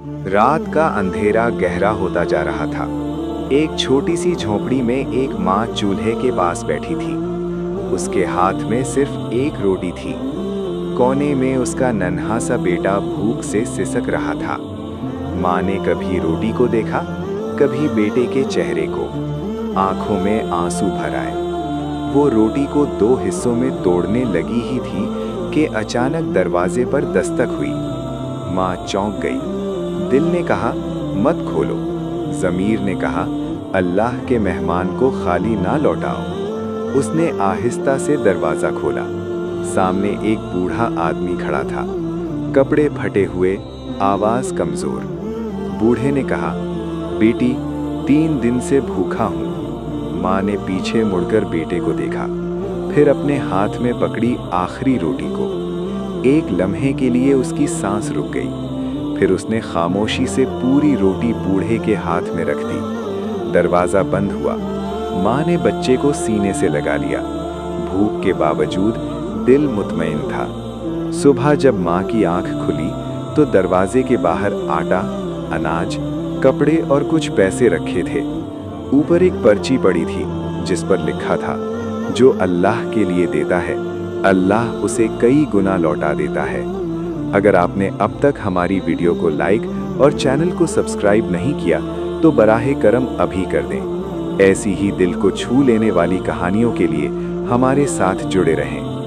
रात का अंधेरा गहरा होता जा रहा था। एक छोटी सी झोपड़ी में एक माँ चूल्हे के पास बैठी थी। उसके हाथ में सिर्फ एक रोटी थी। कोने में उसका नन्हा सा बेटा भूख से सिसक रहा था। माँ ने कभी रोटी को देखा, कभी बेटे के चेहरे को। आंखों में आंसू भर आए। वो रोटी को 2 हिस्सों में तोड़ने लगी ही थी कि अचानक दरवाजे पर दस्तक हुई। माँ चौंक गई। दिल ने कहा, मत खोलो। ज़मीर ने कहा, अल्लाह के मेहमान को खाली ना लौटाओ। उसने आहिस्ता से दरवाज़ा खोला। सामने एक बूढ़ा आदमी खड़ा था, कपड़े फटे हुए, आवाज़ कमज़ोर। बूढ़े ने कहा, बेटी 3 दिन से भूखा हूँ। माँ ने पीछे मुड़कर बेटे को देखा, फिर अपने हाथ में पकड़ी आखिरी रोटी को। एक लम्हे के लिए उसकी सांस रुक गई। फिर उसने खामोशी से पूरी रोटी बूढ़े के हाथ में रख दी। दरवाज़ा बंद हुआ। माँ ने बच्चे को सीने से लगा लिया। भूख के बावजूद दिल मुतमईन था। सुबह जब माँ की आंख खुली तो दरवाजे के बाहर आटा, अनाज, कपड़े और कुछ पैसे रखे थे। ऊपर एक पर्ची पड़ी थी जिस पर लिखा था, जो अल्लाह के लिए देता है, अल्लाह उसे कई गुना लौटा देता है। अगर आपने अब तक हमारी वीडियो को लाइक और चैनल को सब्सक्राइब नहीं किया तो बराहे करम अभी कर दें। ऐसी ही दिल को छू लेने वाली कहानियों के लिए हमारे साथ जुड़े रहें।